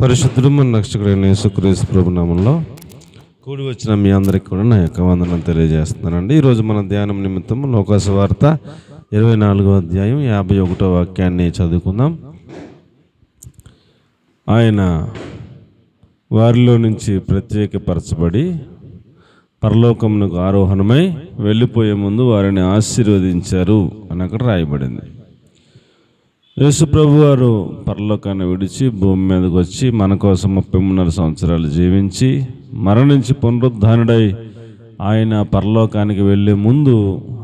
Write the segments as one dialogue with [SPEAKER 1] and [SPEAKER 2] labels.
[SPEAKER 1] పరిశుద్ధుడు మన రక్షకుడైన యేసుక్రీస్తు ప్రభు నామములో కూడి వచ్చిన మీ అందరికీ కూడా నా యొక్క వందనం తెలియజేస్తున్నానండి. ఈరోజు మన ధ్యానం నిమిత్తం లోకాసు వార్త 24వ అధ్యాయం 51వ వాక్యాన్ని చదువుకుందాం. ఆయన వారిలో నుంచి ప్రత్యేకపరచబడి పరలోకమునకు ఆరోహణమై వెళ్ళిపోయే ముందు వారిని ఆశీర్వదించారు అని అక్కడ రాయబడింది. యేసు ప్రభు వారు పరలోకాన్ని విడిచి భూమి మీదకి వచ్చి మన కోసం 33 సంవత్సరాలు జీవించి మరణించి పునరుద్ధానుడై ఆయన పరలోకానికి వెళ్ళే ముందు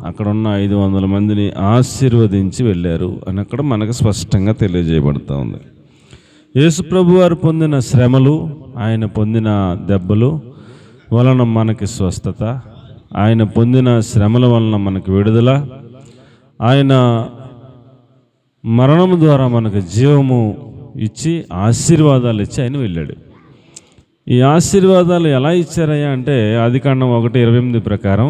[SPEAKER 1] అక్కడున్న 500 మందిని ఆశీర్వదించి వెళ్ళారు అని అక్కడ మనకు స్పష్టంగా తెలియజేయబడుతూ ఉంది. యేసు ప్రభు వారు పొందిన శ్రమలు, ఆయన పొందిన దెబ్బలు వలన మనకి స్వస్థత, ఆయన పొందిన శ్రమల వలన మనకి విడుదల, ఆయన మరణము ద్వారా మనకు జీవము ఇచ్చి ఆశీర్వాదాలు ఇచ్చి ఆయన వెళ్ళాడు. ఈ ఆశీర్వాదాలు ఎలా ఇచ్చారయ్యా అంటే ఆదికాండం 1:28 ప్రకారం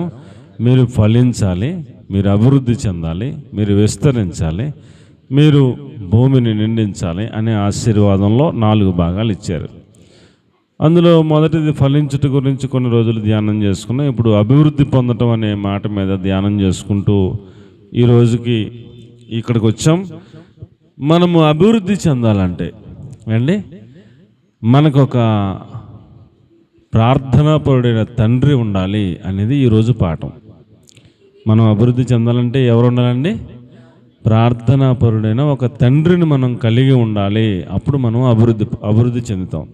[SPEAKER 1] మీరు ఫలించాలి, మీరు అభివృద్ధి చెందాలి, మీరు విస్తరించాలి, మీరు భూమిని నిండించాలి అనే ఆశీర్వాదంలో 4 భాగాలు ఇచ్చారు. అందులో మొదటిది ఫలించుట గురించి కొన్ని రోజులు ధ్యానం చేసుకున్నాం. ఇప్పుడు అభివృద్ధి పొందటం అనే మాట మీద ధ్యానం చేసుకుంటూ ఈ రోజుకి ఇక్కడికి వచ్చాం. మనము అభివృద్ధి చెందాలంటే అండి మనకు ఒక ప్రార్థనాపరుడైన తండ్రి ఉండాలి అనేది ఈరోజు పాఠం. మనం అభివృద్ధి చెందాలంటే ఎవరు ఉండాలండి? ప్రార్థనాపరుడైన ఒక తండ్రిని మనం కలిగి ఉండాలి. అప్పుడు మనం అభివృద్ధి చెందుతాం.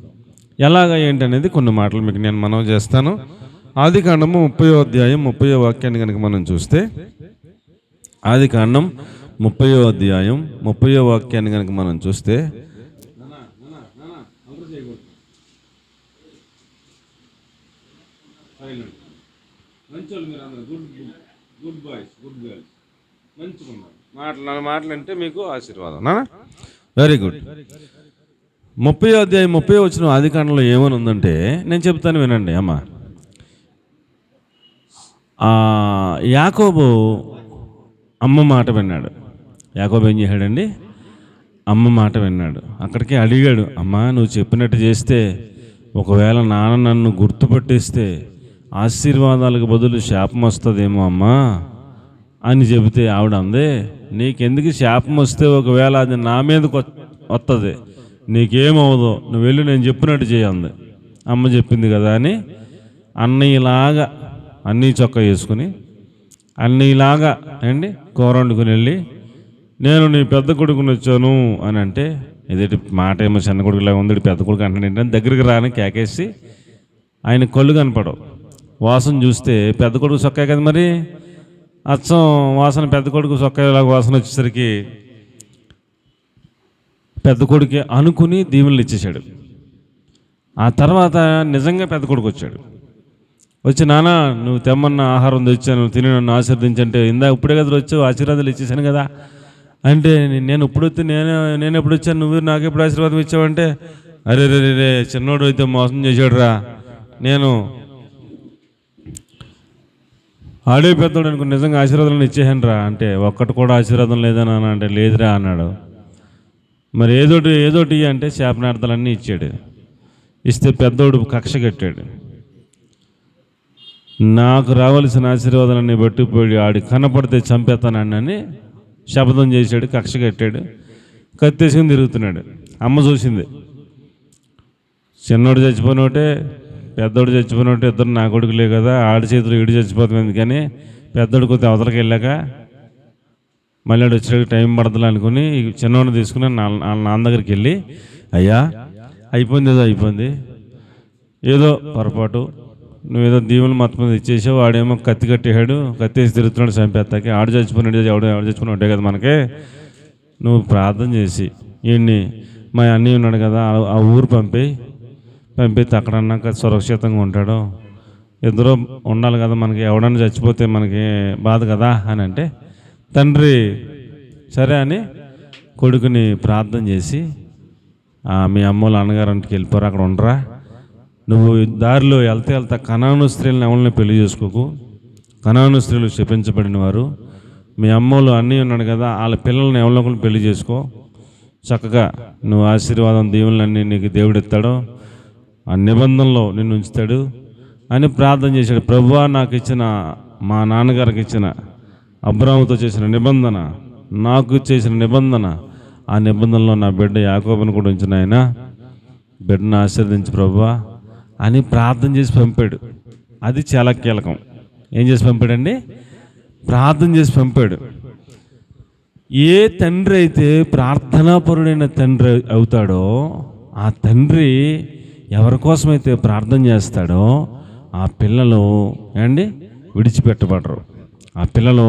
[SPEAKER 1] ఎలాగా ఏంటనేది కొన్ని మాటలు మీకు నేను మనవి చేస్తాను. ఆదికాండము 30వ అధ్యాయం 30వ వాక్యాన్ని కనుక మనం చూస్తే, ఆదికాండం 30వ అధ్యాయం 30వ వాక్యాన్ని కనుక మనం చూస్తే, మాటలంటే మీకు ఆశీర్వాదం. Very good. 30వ అధ్యాయం 30వ వచనం ఆదికాండంలో ఏమని ఉందంటే నేను చెప్తాను వినండి అమ్మ. యాకోబు అమ్మ మాట విన్నాడు. యాకోబు ఏం చేశాడండి? అమ్మ మాట విన్నాడు. అక్కడికి అడిగాడు, అమ్మా నువ్వు చెప్పినట్టు చేస్తే ఒకవేళ నాన్న నన్ను గుర్తుపట్టేస్తే ఆశీర్వాదాలకు బదులు శాపం వస్తుందేమో అమ్మా అని చెబితే ఆవిడ అందే, నీకెందుకు శాపం వస్తే ఒకవేళ అది నా మీదకి వస్తుంది, నీకేమవుదో నువ్వు వెళ్ళి నేను చెప్పినట్టు చేయంది. అమ్మ చెప్పింది కదా అని అన్నయ్యలాగా అన్నీ చొక్కా వేసుకుని అన్నయ్యలాగా అండి కూర వండుకుని వెళ్ళి నేను నీ పెద్ద కొడుకుని వచ్చాను అని అంటే, ఇదేంటి మాట ఏమో చిన్న కొడుకులాగా ఉంది, పెద్ద కొడుకు అంటాడు ఏంటంటే దగ్గరికి రాని కేకేసి ఆయన కళ్ళు కనపడవు. వాసన చూస్తే పెద్ద కొడుకు సొక్కాయి కదా, మరి అచ్చం వాసన పెద్ద కొడుకు సొక్కాయలాగా వాసన వచ్చేసరికి పెద్ద కొడుకే అనుకుని దీవెనలు ఇచ్చేసాడు. ఆ తర్వాత నిజంగా పెద్ద కొడుకు వచ్చాడు. వచ్చి నాన్న నువ్వు తెమ్మన్న ఆహారం తెచ్చాను, తిని నన్ను ఆశీర్వదించంటే, ఇప్పుడే కదా వచ్చావు, ఆశీర్వాదాలు ఇచ్చేసాను కదా అంటే, నేను ఇప్పుడు వస్తే నేను ఎప్పుడు వచ్చాను, నువ్వు నాకు ఎప్పుడు ఆశీర్వాదం ఇచ్చావంటే, అరే రే రే చిన్నోడు అయితే మోసం చేశాడు రా, నేను ఆడే పెద్దోడు అనుకో నిజంగా ఆశీర్వాదాలను ఇచ్చేసాను రా అంటే, ఒక్కటి కూడా ఆశీర్వాదం లేదని అంటే లేదురా అన్నాడు. మరి ఏదోటి అంటే శాపనార్థాలన్నీ ఇచ్చాడు. ఇస్తే పెద్దోడు కక్ష కట్టాడు. నాకు రావాల్సిన ఆశీర్వాదాలన్నీ బట్టిపోయి ఆడి కనపడితే చంపేస్తానని శపథం చేశాడు, కక్ష కట్టాడు, కత్తేసుకుని తిరుగుతున్నాడు. అమ్మ చూసింది, చిన్నోడు చచ్చిపోయినోటే పెద్దోడు చచ్చిపోయినోటే ఇద్దరు నా కొడుకులే కదా, ఆడి చేతులు ఇడి చచ్చిపోతుంది కానీ పెద్దోడు కొద్ది అవతలకి వెళ్ళాక మళ్ళీ వచ్చేటికి టైం పడతలే అనుకుని చిన్నోడిని తీసుకుని నాన్న దగ్గరికి వెళ్ళి, అయ్యా అయిపోయింది ఏదో పొరపాటు, నువ్వేదో దీవులు మొత్తం మీద ఇచ్చేసావు, ఆడేమో కత్తి కట్టేశాడు, కత్తేసి తిరుగుతున్నాడు చంపేస్తాకి, ఆడు చచ్చిపోయినాడు ఎవడు చచ్చిపోయినట్టే కదా మనకే, నువ్వు ప్రార్థన చేసి ఈయన్ని మా అన్నయ్య ఉన్నాడు కదా ఆ ఊరు పంపి అక్కడ అన్నాక సురక్షితంగా ఉంటాడు, ఇద్దరు ఉండాలి కదా మనకి, ఎవడన్నా చచ్చిపోతే మనకి బాధ కదా అని అంటే, తండ్రి సరే అని కొడుకుని ప్రార్థన చేసి మీ అమ్మోళ్ళు అన్నగారింటికి వెళ్ళిపోరా, అక్కడ ఉండరా, నువ్వు దారిలో వెళ్తా కనాను స్త్రీలను ఎవరిని పెళ్లి చేసుకోకు, కనాను స్త్రీలు శపించబడిన వారు, మీ అమ్మోళ్ళు అన్నీ ఉన్నాడు కదా వాళ్ళ పిల్లల్ని ఎవరినొకరిని పెళ్లి చేసుకో, చక్కగా నువ్వు ఆశీర్వాదం దీవులన్నీ నీకు దేవుడు ఇస్తాడు, ఆ నిబంధనలో నిన్ను ఉంచుతాడు అని ప్రార్థన చేశాడు. ప్రభువా, నాకు ఇచ్చిన మా నాన్నగారికి ఇచ్చిన అబ్రాహాముతో చేసిన నిబంధన, నాకు చేసిన నిబంధన, ఆ నిబంధనలో నా బిడ్డ యాకోబుని కూడా ఉంచిన ఆయన, బిడ్డను ఆశీర్వదించు ప్రభువా అని ప్రార్థన చేసి పంపాడు. అది చాలా కీలకం. ఏం చేసి పంపాడండి? ప్రార్థన చేసి పంపాడు. ఏ తండ్రి అయితే ప్రార్థనాపరుడైన తండ్రి అవుతాడో, ఆ తండ్రి ఎవరి కోసమైతే ప్రార్థన చేస్తాడో ఆ పిల్లలు విడిచిపెట్టబడరు, ఆ పిల్లలు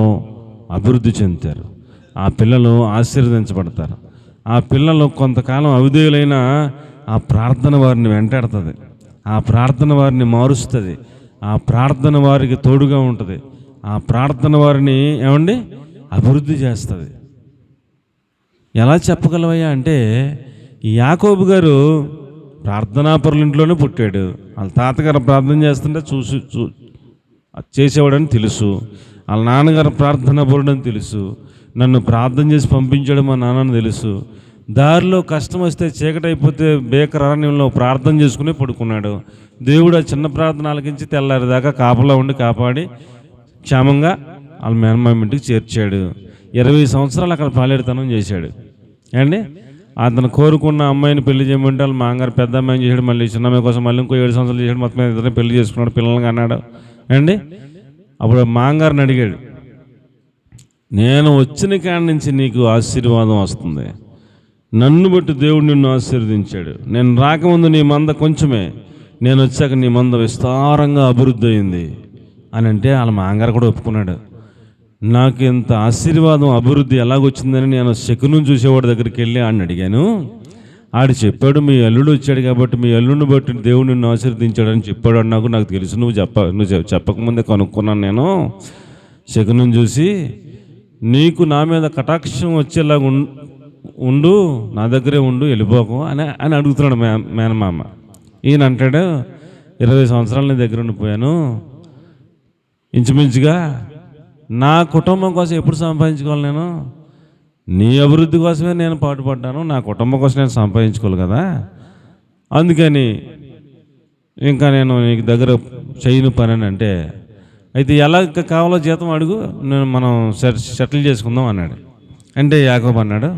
[SPEAKER 1] అభివృద్ధి చెందుతారు, ఆ పిల్లలు ఆశీర్వదించబడతారు. ఆ పిల్లలు కొంతకాలం అవిధేయులైన ఆ ప్రార్థన వారిని వెంటాడుతుంది, ఆ ప్రార్థన వారిని మారుస్తుంది, ఆ ప్రార్థన వారికి తోడుగా ఉంటుంది, ఆ ప్రార్థన వారిని అభివృద్ధి చేస్తుంది. ఎలా చెప్పగలవయ్యా అంటే, ఈ యాకోబు గారు ప్రార్థనాపరుల ఇంట్లోనే పుట్టాడు. వాళ్ళ తాతగారు ప్రార్థన చేస్తుంటే చేసేవాడని తెలుసు, వాళ్ళ నాన్నగారు ప్రార్థనాపరుడని తెలుసు, నన్ను ప్రార్థన చేసి పంపించాడు మా నాన్నని తెలుసు. దారిలో కష్టం వస్తే చీకటి అయిపోతే బేకర్ అరణ్యంలో ప్రార్థన చేసుకుని పడుకున్నాడు. దేవుడు ఆ చిన్న ప్రార్థన ఆలకించి తెల్లారి దాకా కాపలా ఉండి కాపాడి క్షేమంగా వాళ్ళ మేనమామ ఇంటికి చేర్చాడు. 20 సంవత్సరాలు అక్కడ పాలేరుతనం చేశాడు. అతను కోరుకున్న అమ్మాయిని పెళ్లి చేయమంటే వాళ్ళ మాంగారు పెద్ద అమ్మాయిని చేశాడు, మళ్ళీ చిన్న అమ్మాయి కోసం మళ్ళీ ఇంకో 7 సంవత్సరాలు చేశాడు, మొత్తం ఇద్దరిని పెళ్లి చేసుకున్నాడు, పిల్లలకి అన్నాడు. అప్పుడు మాంగారిని అడిగాడు, నేను వచ్చిన కాడి నుంచి నీకు ఆశీర్వాదం వస్తుంది, నన్ను బట్టి దేవుడు నిన్ను ఆశీర్వదించాడు. నేను రాకముందు నీ మంద కొంచెమే, నేను వచ్చాక నీ మంద విస్తారంగా అభివృద్ధి అయింది అని అంటే వాళ్ళ మాంగారు కూడా ఒప్పుకున్నాడు. నాకు ఇంత ఆశీర్వాదం అభివృద్ధి ఎలాగొచ్చిందని నేను శకునం చూసేవాడి దగ్గరికి వెళ్ళి ఆడిని అడిగాను. ఆడు చెప్పాడు, మీ అల్లుడు వచ్చాడు కాబట్టి మీ అల్లుడిని బట్టి దేవుడు నిన్ను ఆశీర్వదించాడని చెప్పాడు అన్నాకు. నాకు తెలుసు, నువ్వు చెప్పకముందే కనుక్కున్నాను నేను. శకునం చూసి నీకు నా మీద కటాక్షం వచ్చేలాగా ఉండు, నా దగ్గరే ఉండు, వెళ్ళిపోకు అని అడుగుతున్నాడు మేనమామ. ఈయన అంటాడు, 20 సంవత్సరాలు నీ దగ్గర ఉండిపోయాను, ఇంచుమించుగా నా కుటుంబం కోసం ఎప్పుడు సంపాదించుకోవాలి, నేను నీ అభివృద్ధి కోసమే నేను పాటుపడ్డాను, నా కుటుంబం కోసం నేను సంపాదించుకోవాలి కదా, అందుకని ఇంకా నేను నీకు దగ్గర చేయను పని అని అంటే, అయితే ఎలా కావాలో జీతం అడుగు, మనం సెటిల్ చేసుకుందాం అన్నాడు. అంటే యాకోబు అన్నాడు,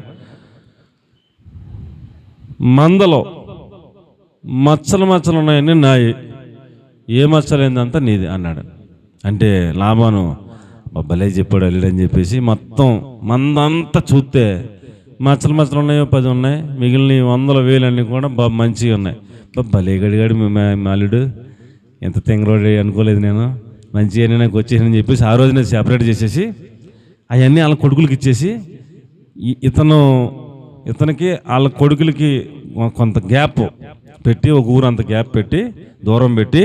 [SPEAKER 1] మందలో మచ్చలు ఉన్నాయని నాయి, ఏ మచ్చలేందంతా నీది అన్నాడు. అంటే లాభాను బొబ్బలే చెప్పాడు అల్లుడని చెప్పేసి మొత్తం మందంతా చూస్తే మచ్చలు ఉన్నాయో 10 ఉన్నాయి, మిగిలిన 100,000 వేలన్నీ కూడా మంచిగా ఉన్నాయి. భలే గడిగాడు మా అల్లుడు, ఎంత తెంగరోడి అనుకోలేదు నేను, మంచిగా నాకు వచ్చేసి చెప్పేసి ఆ రోజు నేను సెపరేట్ చేసేసి అవన్నీ వాళ్ళ కొడుకులకి ఇచ్చేసి, ఇతనికి వాళ్ళ కొడుకులకి కొంత గ్యాప్ పెట్టి, ఒక ఊరంత గ్యాప్ పెట్టి, దూరం పెట్టి,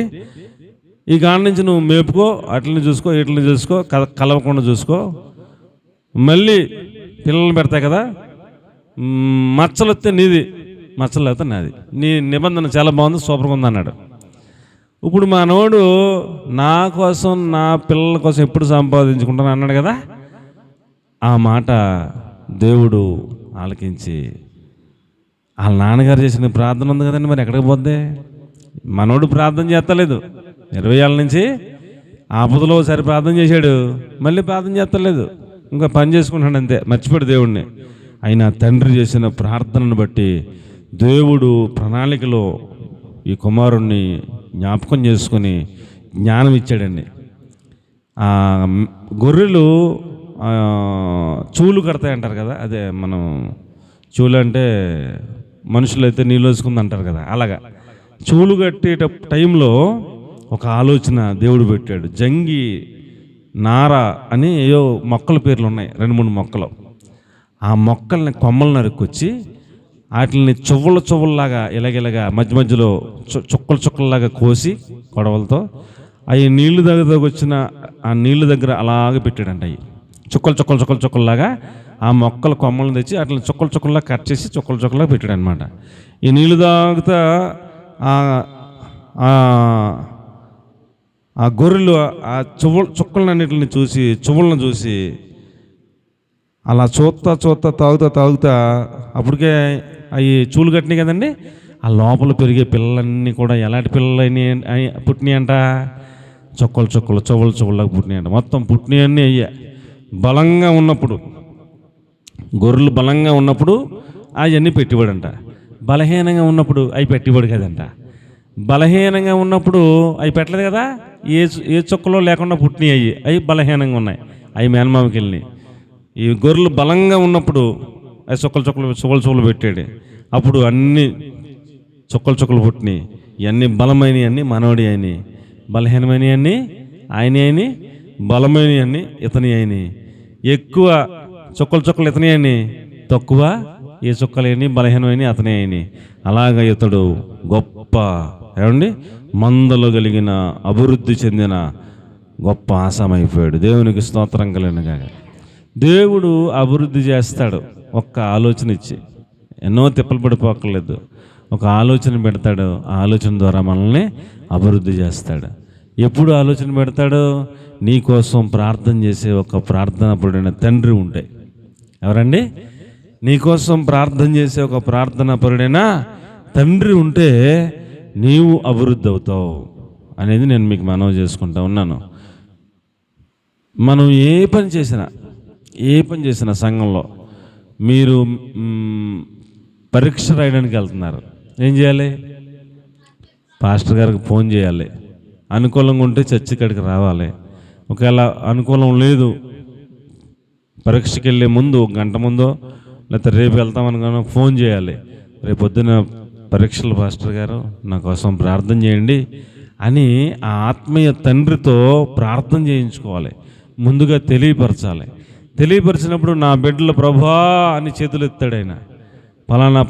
[SPEAKER 1] ఈ కాడ నుంచి నువ్వు మేపుకో, అట్లని చూసుకో, ఇట్లని చూసుకో, కలవకుండా చూసుకో, మళ్ళీ పిల్లల్ని పెడతాయి కదా, మచ్చలు వస్తే నీది, మచ్చలు లేకపోతే నాది, నీ నిబంధన చాలా బాగుంది, సూపర్గా ఉంది అన్నాడు. ఇప్పుడు మా నోడు నా కోసం నా పిల్లల కోసం ఎప్పుడు సంపాదించుకుంటాను అన్నాడు కదా, ఆ మాట దేవుడు ఆలకించి వాళ్ళ నాన్నగారు చేసిన ప్రార్థన ఉంది కదండి, మరి ఎక్కడికి పోద్ది? మనోడు ప్రార్థన చేస్తలేదు, 20 ఏళ్ళ నుంచి ఆపదలో ఒకసారి ప్రార్థన చేశాడు, మళ్ళీ ప్రార్థన చేస్తలేదు, ఇంకా పని చేసుకుంటాడు అంతే, మర్చిపోయాడు దేవుడిని. అయినా తండ్రి చేసిన ప్రార్థనను బట్టి దేవుడు ప్రణాళికలో ఈ కుమారుణ్ణి జ్ఞాపకం చేసుకొని జ్ఞానం ఇచ్చాడండి. గొర్రెలు చూలు కడతాయి అంటారు కదా, అదే మనం చూలు అంటే మనుషులైతే నీళ్ళు వేసుకుంది అంటారు కదా, అలాగా చూలు కట్టే టైంలో ఒక ఆలోచన దేవుడు పెట్టాడు. జంగి నార అని ఏయో మొక్కల పేర్లు ఉన్నాయి, 2-3 మొక్కలు. ఆ మొక్కల్ని కొమ్మలు నరుక్కొచ్చి వాటిని చువ్వలలాగా ఇలాగ మధ్య మధ్యలో చుక్కలలాగా కోసి కొడవలతో అవి నీళ్లు దగ్గర వచ్చిన ఆ నీళ్ళ దగ్గర అలాగే పెట్టాడంట. అవి చుక్కలలాగా ఆ మొక్కల కొమ్మలను తెచ్చి అట్లా చుక్కలలా కట్ చేసి చుక్కలలాగా పెట్టాడు అనమాట. ఈ నీళ్లు తాగుతా ఆ గొర్రెలు ఆ చుక్కలన్నిటిని చూసి, చువ్వలను చూసి అలా చూస్తా తాగుతా అప్పటికే అవి చూలు కట్టినాయి కదండి. ఆ లోపల పెరిగే పిల్లలన్నీ కూడా ఎలాంటి పిల్లలు పుట్టినాయి అంట? చెవులకు పుట్టినాయి అంట. మొత్తం పుట్టినవన్నీ అయ్యా. బలంగా ఉన్నప్పుడు, గొర్రెలు బలంగా ఉన్నప్పుడు అవన్నీ పెట్టుబడంట. బలహీనంగా ఉన్నప్పుడు అవి పెట్టుబడి కదంట. బలహీనంగా ఉన్నప్పుడు అవి పెట్టలేదు కదా, ఏ చుక్కలో లేకుండా పుట్టినాయి అవి బలహీనంగా ఉన్నాయి, అవి మేనమామకి వెళ్ళినాయి. ఈ గొర్రెలు బలంగా ఉన్నప్పుడు అవి చుక్కలు పెట్టాడు. అప్పుడు అన్నీ చుక్కలు పుట్టినాయి. ఇవన్నీ బలమైనవి అన్నీ మనవడి అయినాయి, బలహీనమైనవి అన్నీ ఆయన అయినాయి, బలమైనవి అన్నీ ఇతని అయినాయి. ఎక్కువ చుక్కలు ఇతని అయినాయి, తక్కువ ఏ చుక్కలేని బలహీనమైనవి అతనే అయినాయి. అలాగ ఇతడు గొప్ప ఏమండి మందలు కలిగిన అభివృద్ధి చెందిన గొప్ప ఆసామైపోయాడు. దేవునికి స్తోత్రం కలిగినగా. దేవుడు అభివృద్ధి చేస్తాడు ఒక్క ఆలోచన ఇచ్చి. ఎన్నో తిప్పలు పడిపోక్కర్లేదు, ఒక ఆలోచన పెడతాడు. ఆ ఆలోచన ద్వారా మనల్ని అభివృద్ధి చేస్తాడు. ఎప్పుడు ఆలోచన పెడతాడు? నీ కోసం ప్రార్థన చేసే ఒక ప్రార్థనాపరుడైన తండ్రి ఉంటే. ఎవరండి? నీకోసం ప్రార్థన చేసే ఒక ప్రార్థనాపరుడైన తండ్రి ఉంటే నీవు అభివృద్ధి అవుతావు అనేది నేను మీకు మనవి చేసుకుంటా ఉన్నాను. మనం ఏ పని చేసినా సంఘంలో మీరు పరీక్ష రాయడానికి వెళ్తున్నారు, ఏం చేయాలి? పాస్టర్ గారికి ఫోన్ చేయాలి. అనుకూలంగా ఉంటే చర్చి కాడికి రావాలి. ఒకవేళ అనుకూలం లేదు, పరీక్షకి వెళ్ళే ముందు ఒక గంట ముందో లేకపోతే రేపు వెళ్తామనుకున్నా ఫోన్ చేయాలి. రేపు పొద్దున పరీక్షలు పాస్టర్ గారు నా కోసం ప్రార్థన చేయండి అని ఆ ఆత్మీయ తండ్రితో ప్రార్థన చేయించుకోవాలి. ముందుగా తెలియపరచాలి. తెలియపరిచినప్పుడు నా బిడ్డలు ప్రభువా అని చేతులు ఎత్తాడు ఆయన. పలానా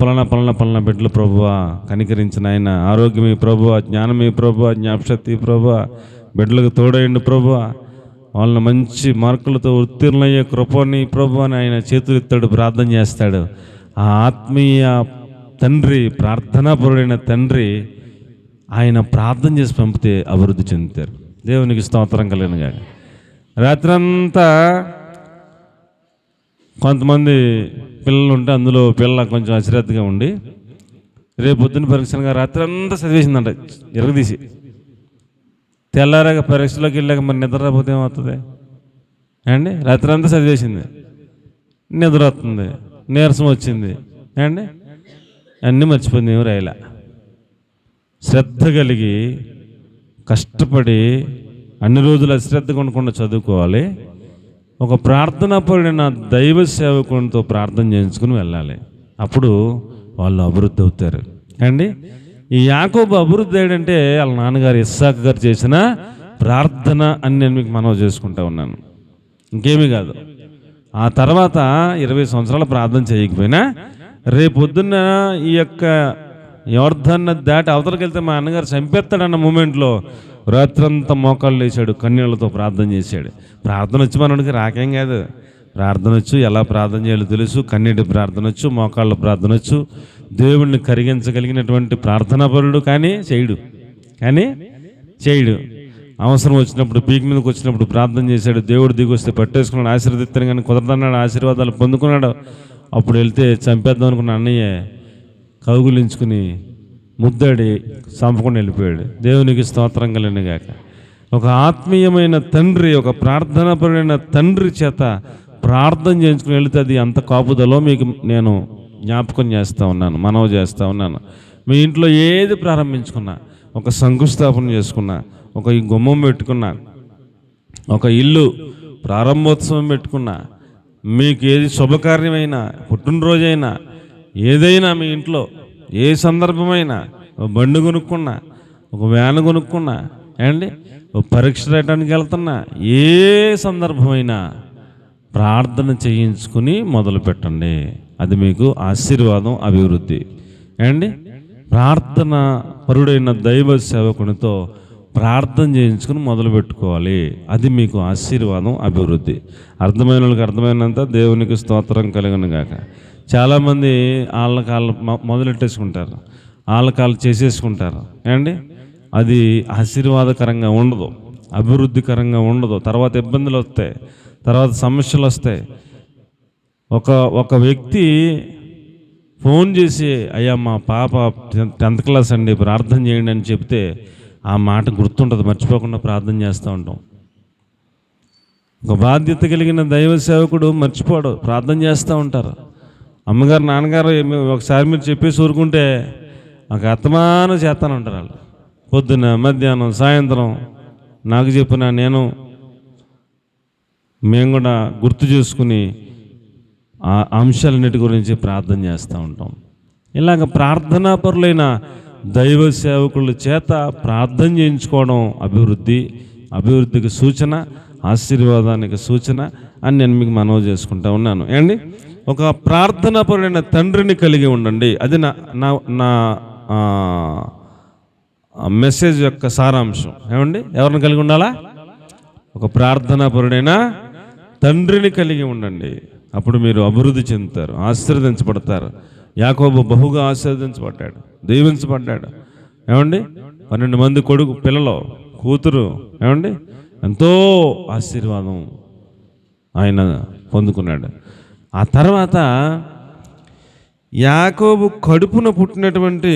[SPEAKER 1] బిడ్డలు ప్రభువా, కనికరించిన ఆయన, ఆరోగ్యమే ప్రభువా, జ్ఞానమే ప్రభువా, జ్ఞాపశక్తి ప్రభువా, బిడ్డలకు తోడైండు ప్రభువా, వాళ్ళని మంచి మార్కులతో ఉత్తీర్ణయ్యే కృపని ప్రభు అని ఆయన చేతులు ఎత్తాడు, ప్రార్థన చేస్తాడు. ఆ ఆత్మీయ తండ్రి, ప్రార్థనాపరుడైన తండ్రి ఆయన ప్రార్థన చేసి పంపితే అభివృద్ధి చెందుతారు. దేవునికి స్తోత్రం కలిగినగా. రాత్రంతా కొంతమంది పిల్లలు ఉంటే అందులో పిల్ల కొంచెం అశ్రద్ధగా ఉండి రేపు పొద్దున్న పరీక్షలుగా రాత్రంతా చదివేసిందంట ఎరగదీసి. తెల్లారాక పరీక్షలోకి వెళ్ళాక మరి నిద్ర రాకపోతే ఏమవుతుంది అండి? రాత్రి అంతా చదివేసింది, నిద్ర వస్తుంది, నీరసం వచ్చింది అండి, అన్నీ మర్చిపోయింది, ఏమి రాయలా. శ్రద్ధ కలిగి కష్టపడి అన్ని రోజులు అశ్రద్ధగా ఉండకుండా చదువుకోవాలి. ఒక ప్రార్థనాపరుడైన దైవ సేవకునితో ప్రార్థన చేయించుకుని వెళ్ళాలి. అప్పుడు వాళ్ళు అభివృద్ధి అవుతారు అండి. ఈ యాకోబు అభివృద్ధి అయ్యాడంటే వాళ్ళ నాన్నగారు ఇస్సాకు గారు చేసిన ప్రార్థన అని నేను మీకు మనవి చేసుకుంటా ఉన్నాను, ఇంకేమీ కాదు. ఆ తర్వాత 20 సంవత్సరాల ప్రార్థన చేయకపోయినా రేపు పొద్దున్న ఈ యొక్క యోర్దాన్ దాటి అవతలకి వెళ్తే మా అన్నగారు చంపేస్తాడన్న మూమెంట్లో రాత్రంతా మోకాళ్ళు వేసాడు, కన్నీళ్లతో ప్రార్థన చేశాడు. ప్రార్థన వచ్చి మనకి రాకేం కాదు, ప్రార్థన వచ్చు, ఎలా ప్రార్థన చేయాలో తెలుసు, కన్నీటి ప్రార్థన వచ్చు, మోకాళ్ళ ప్రార్థన వచ్చు. దేవుణ్ణి కరిగించగలిగినటువంటి ప్రార్థనాపరుడు కానీ చేయడు. అవసరం వచ్చినప్పుడు పీక్ మీదకి వచ్చినప్పుడు ప్రార్థన చేశాడు, దేవుడు దిగి వస్తే పట్టేసుకున్నాడు, ఆశీర్వదిస్తాను కానీ కుదరదన్నాడు, ఆశీర్వాదాలు పొందుకున్నాడు. అప్పుడు వెళ్తే చంపేద్దాం అనుకున్న అన్నయ్య కౌగులించుకుని ముద్దాడి చంపకుండా వెళ్ళిపోయాడు. దేవునికి స్తోత్రం కలిగినగాక. ఒక ఆత్మీయమైన తండ్రి, ఒక ప్రార్థనాపరుడైన తండ్రి చేత ప్రార్థన చేయించుకుని వెళితే అది అంత కాపుదలో మీకు నేను జ్ఞాపకం చేస్తూ ఉన్నాను, మనవి చేస్తూ ఉన్నాను. మీ ఇంట్లో ఏది ప్రారంభించుకున్నా, ఒక శంకుస్థాపన చేసుకున్నా, ఒక ఈ గుమ్మం పెట్టుకున్నా, ఒక ఇల్లు ప్రారంభోత్సవం పెట్టుకున్నా, మీకు ఏది శుభకార్యమైనా, పుట్టినరోజైనా, ఏదైనా మీ ఇంట్లో ఏ సందర్భమైనా, ఒక బండి కొనుక్కున్నా, ఒక వ్యాన్ కొనుక్కున్నా అండి, ఒక పరీక్ష రాయడానికి వెళ్తున్నా, ఏ సందర్భమైనా ప్రార్థన చేయించుకుని మొదలు పెట్టండి. అది మీకు ఆశీర్వాదం, అభివృద్ధి అండి. ప్రార్థన పరుడైన దైవ సేవకునితో ప్రార్థన చేయించుకుని మొదలు పెట్టుకోవాలి. అది మీకు ఆశీర్వాదం, అభివృద్ధి. అర్థమైన వాళ్ళకి అర్థమైనంత దేవునికి స్తోత్రం కలుగును గాక. చాలామంది వాళ్ళకాళ్ళు మొదలెట్టేసుకుంటారు, వాళ్ళకాళ్ళు చేసేసుకుంటారు అండి. అది ఆశీర్వాదకరంగా ఉండదు, అభివృద్ధికరంగా ఉండదు. తర్వాత ఇబ్బందులు వస్తాయి, తర్వాత సమస్యలు వస్తాయి. ఒక వ్యక్తి ఫోన్ చేసి, అయ్యా మా పాప 10th క్లాస్ అండి, ప్రార్థన చేయండి అని చెప్తే ఆ మాట గుర్తుంటుంది, మర్చిపోకుండా ప్రార్థన చేస్తూ ఉంటాం. ఒక బాధ్యత కలిగిన దైవ సేవకుడు మర్చిపోడు, ప్రార్థన చేస్తూ ఉంటారు. అమ్మగారు నాన్నగారు ఒకసారి మీరు చెప్పేసి ఊరుకుంటే ఒక అత్తమానం చేస్తాను ఉంటారు వాళ్ళు. పొద్దున్న మధ్యాహ్నం సాయంత్రం నాకు చెప్పిన మేము కూడా గుర్తు చేసుకుని ఆ అంశాలన్నిటి గురించి ప్రార్థన చేస్తూ ఉంటాం. ఇలాగ ప్రార్థనాపరులైన దైవ సేవకుల చేత ప్రార్థన చేయించుకోవడం అభివృద్ధికి సూచన, ఆశీర్వాదానికి సూచన అని నేను మీకు మనవి చేసుకుంటా ఉన్నాను. ఏండి, ఒక ప్రార్థనాపరులైన తండ్రిని కలిగి ఉండండి. అది నా మెసేజ్ యొక్క సారాంశం. ఏమండి, ఎవరిని కలిగి ఉండాలా? ఒక ప్రార్థనాపరుడైన తండ్రిని కలిగి ఉండండి. అప్పుడు మీరు అభివృద్ధి చెందుతారు, ఆశీర్వదించబడతారు. యాకోబు బహుగా ఆశీర్వదించబడ్డాడు, దీవించబడ్డాడు. ఏమండి, 12 మంది పిల్లలు, కూతురు. ఏమండి, ఎంతో ఆశీర్వాదం ఆయన పొందుకున్నాడు. ఆ తర్వాత యాకోబు కడుపున పుట్టినటువంటి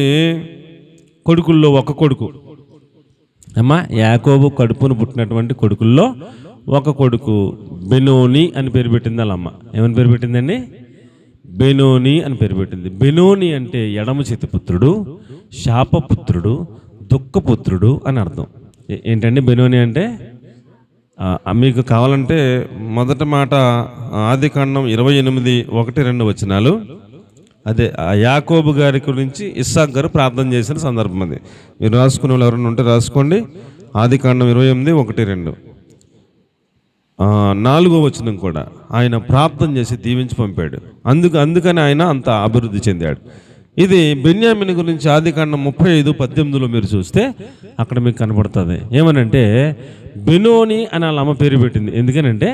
[SPEAKER 1] కొడుకుల్లో ఒక కొడుకు, యాకోబు కడుపున పుట్టినటువంటి కొడుకుల్లో ఒక కొడుకు బెనోని అని పేరు పెట్టింది వాళ్ళమ్మ. ఏమని పేరు పెట్టిందండి? బెనోని అని పేరు పెట్టింది. బెనోని అంటే ఎడమ చేతి పుత్రుడు, శాపపుత్రుడు, దుఃఖపుత్రుడు అని అర్థం. ఏంటండి బెనోని అంటే? మీకు కావాలంటే మొదటి మాట ఆదికాండం 28:1-2 వచనాలు. అదే యాకోబు గారి గురించి ఇస్సాకు గారు ప్రార్థన చేసిన సందర్భం అది. మీరు రాసుకునే వాళ్ళు ఎవరైనా ఉంటే రాసుకోండి. ఆదికాండం 28:1-2. 4వ వచనం కూడా ఆయన ప్రార్థన చేసి దీవించి పంపాడు. అందుకని ఆయన అంత అభివృద్ధి చెందాడు. ఇది బెన్యామీను గురించి ఆదికాండం 35:18 మీరు చూస్తే అక్కడ మీకు కనబడుతుంది. ఏమనంటే బెనోని అని వాళ్ళ అమ్మ పేరు పెట్టింది. ఎందుకనంటే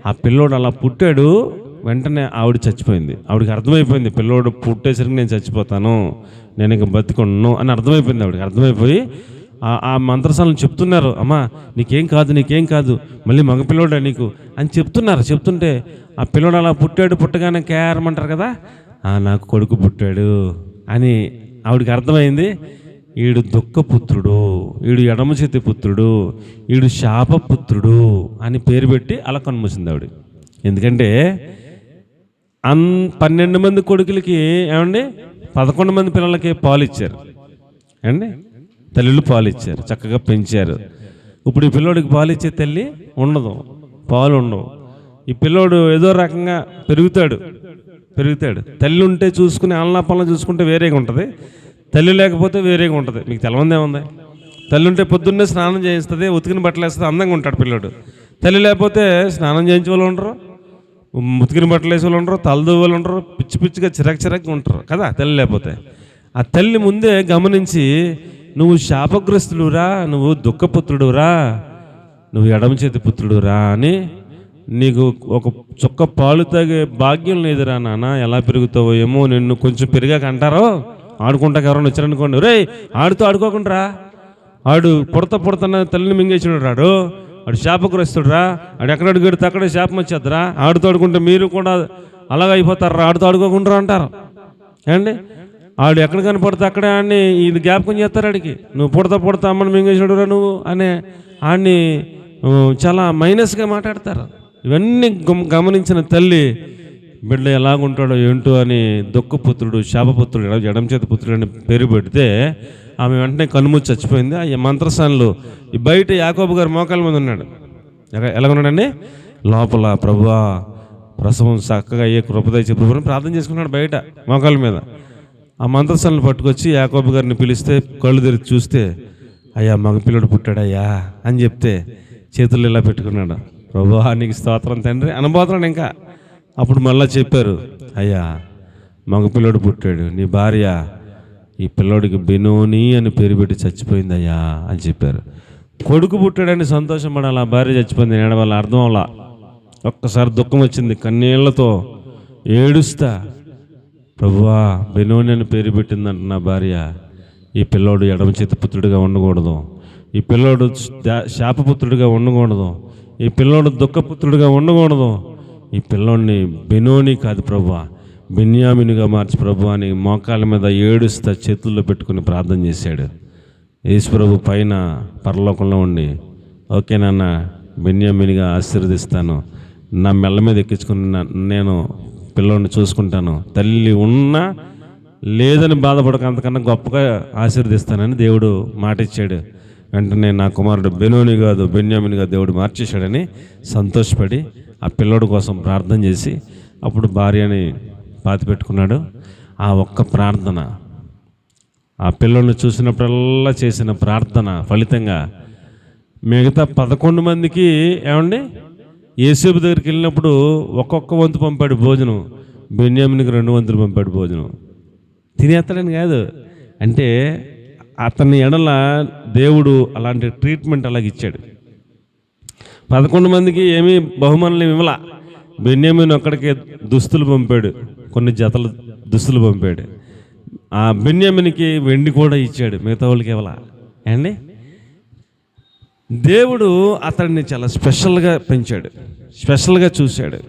[SPEAKER 1] ఆ పిల్లోడు అలా పుట్టాడు, వెంటనే ఆవిడ చచ్చిపోయింది. ఆవిడకి అర్థమైపోయింది, పిల్లోడు పుట్టేసరికి నేను చచ్చిపోతాను, నేను ఇంక బతికొను అని అర్థమైపోయింది. ఆవిడకి అర్థమైపోయి ఆ మంత్రసాలను చెప్తున్నారు, అమ్మా నీకేం కాదు, మళ్ళీ మగపిల్లోడా నీకు అని చెప్తుంటే ఆ పిల్లోడు అలా పుట్టగానే కేరమంటారు కదా, నాకు కొడుకు పుట్టాడు అని ఆవిడికి అర్థమైంది. ఈడు దుఃఖపుత్రుడు, ఈడు ఎడమ చేతి పుత్రుడు, ఈడు శాపపుత్రుడు అని పేరు పెట్టి అలా కన్మూసింది ఆవిడ. ఎందుకంటే 12 మంది కొడుకులకి ఏమండి 11 మంది పిల్లలకి పాలు ఇచ్చారు. ఏమండి, తల్లులు పాలు ఇచ్చారు, చక్కగా పెంచారు. ఇప్పుడు ఈ పిల్లోడికి పాలు ఇచ్చే తల్లి ఉండదు, పాలు ఉండవు. ఈ పిల్లోడు ఏదో రకంగా పెరుగుతాడు. తల్లి ఉంటే చూసుకుని అల్లాపల్లా చూసుకుంటే వేరేగా ఉంటుంది, తల్లి లేకపోతే వేరేగా ఉంటుంది. మీకు తెలవందే ఉంది. తల్లి ఉంటే పొద్దున్నే స్నానం చేయిస్తుంది, ఉతికిన బట్టలు వేస్తుంది, అందంగా ఉంటాడు పిల్లోడు. తల్లి లేకపోతే స్నానం చేయించే వాళ్ళు ఉండరు, ఉతికిన బట్టలు వేసే వాళ్ళు ఉండరు, తలదూ వాళ్ళు ఉండరు, పిచ్చిగా చిరాకు ఉంటారు కదా తల్లి లేకపోతే. ఆ తల్లి ముందే గమనించి, నువ్వు శాపగ్రస్తుడురా, నువ్వు దుఃఖపుత్రుడురా, నువ్వు ఎడమ చేతి పుత్రుడురా అని, నీకు ఒక చుక్క పాలు తాగే భాగ్యం లేదురా నాన్న, ఎలా పెరుగుతావో ఏమో, నిన్ను కొంచెం పెరిగాక అంటారో, ఆడుకుంటాక ఎవరైనా వచ్చారనుకోండి, రే ఆడుకోకుండా ఆడు పుడతన్న తల్లిని మింగేసినాడు రాడు, ఆడు శాపగ్రస్తుడురా, ఆడు ఎక్కడ అడుగుడితే అక్కడే శాపం వచ్చేద్దరా, ఆడుతూ ఆడుకుంటే మీరు కూడా అలాగ అయిపోతారా, ఆడుకోకుండా అంటారు. ఏమండి, ఆడు ఎక్కడ కనపడితే అక్కడే ఆడిని ఇది జ్ఞాపకం చేస్తారు. ఆడికి నువ్వు పుడతా అమ్మని మింగేసినాడురా నువ్వు అని ఆడిని చాలా మైనస్గా మాట్లాడతారు. ఇవన్నీ గమనించిన తల్లి, బిడ్డ ఎలాగుంటాడో ఏంటో అని దుఃఖపుత్రుడు, శాపపుత్రుడు, ఎడమ చేతి పుత్రుడు అని పేరు పెడితే ఆమె వెంటనే కనుమూసి చచ్చిపోయింది. ఆ మంత్రస్థానంలో బయట యాకోబు గారు మోకాల మీద ఉన్నాడు. ఎలాగున్నాడండి? లోపల ప్రభువా ప్రసవం చక్కగా అయ్యే కృపదయచే ప్రభు అని ప్రార్థన చేసుకున్నాడు బయట మోకాల మీద. ఆ మంత్రస్థానాలు పట్టుకొచ్చి యాకోబు గారిని పిలిస్తే కళ్ళు తెరిచి చూస్తే, అయ్యా మగపిల్లడు పుట్టాడయ్యా అని చెప్తే చేతులు ఇలా పెట్టుకున్నాడు. ప్రభువా నీకు స్తోత్రం తండ్రి అనబోతున్నాడు. ఇంకా అప్పుడు మళ్ళీ చెప్పారు, అయ్యా మగపిల్లడు పుట్టాడు, నీ భార్య ఈ పిల్లోడికి బెనోని అని పేరు పెట్టి చచ్చిపోయిందయ్యా అని చెప్పారు. కొడుకు పుట్టాడని సంతోషపడాలి, ఆ భార్య చచ్చిపోయింది ఏడవాళ్ళ అర్థం అలా. ఒక్కసారి దుఃఖం వచ్చింది, కన్నీళ్లతో ఏడుస్తా, ప్రభువా బెనోని అని పేరు పెట్టిందంట నా భార్య, ఈ పిల్లోడు ఎడమ చేతి పుత్రుడిగా ఉండకూడదు, ఈ పిల్లోడు శాపపుత్రుడిగా ఉండకూడదు, ఈ పిల్లోడు దుఃఖపుత్రుడిగా ఉండకూడదు, ఈ పిల్లోడిని బెనోని కాదు ప్రభువా, బెన్యామినుగా మార్చి ప్రభు అని మోకాళ్ళ మీద ఏడుస్తా చేతుల్లో పెట్టుకుని ప్రార్థన చేశాడు. యేసు ప్రభు పైన పరలోకంలో ఉండి, ఓకే నాన్న, బెన్యామినిగా ఆశీర్వదిస్తాను, నా మెల్ల మీద ఎక్కించుకుని నేను పిల్లోడిని చూసుకుంటాను, తల్లి ఉన్నా లేదని బాధపడక అంతకన్నా గొప్పగా ఆశీర్వదిస్తానని దేవుడు మాట ఇచ్చాడు. వెంటనే నా కుమారుడు బెనోని కాదు బెన్యామినిగా దేవుడు మార్చేశాడని సంతోషపడి ఆ పిల్లోడి కోసం ప్రార్థన చేసి అప్పుడు భార్యని పాతి పెట్టుకున్నాడు. ఆ ఒక్క ప్రార్థన, ఆ పిల్లోడిని చూసినప్పుడల్లా చేసిన ప్రార్థన ఫలితంగా మిగతా 11 మందికి ఏమండి యేసేపు దగ్గరికి వెళ్ళినప్పుడు ఒక్కొక్క వంతు పంపాడు భోజనం, బెన్యామినికి 2 వంతులు పంపాడు భోజనం. తినేస్తాడని కాదు, అంటే అతని ఎడల దేవుడు అలాంటి ట్రీట్మెంట్ అలాగ ఇచ్చాడు. 11 మందికి ఏమీ బహుమానులు ఇవ్వాల, బెన్యామిన్ ఒక్కడికి దుస్తులు పంపాడు, కొన్ని జతల దుస్తులు పంపాడు. ఆ బెన్యామిన్కి వెండి కూడా ఇచ్చాడు, మిగతా వాళ్ళకి ఇవ్వాల అండి. దేవుడు అతడిని చాలా స్పెషల్గా పెంచాడు, స్పెషల్గా చూశాడు.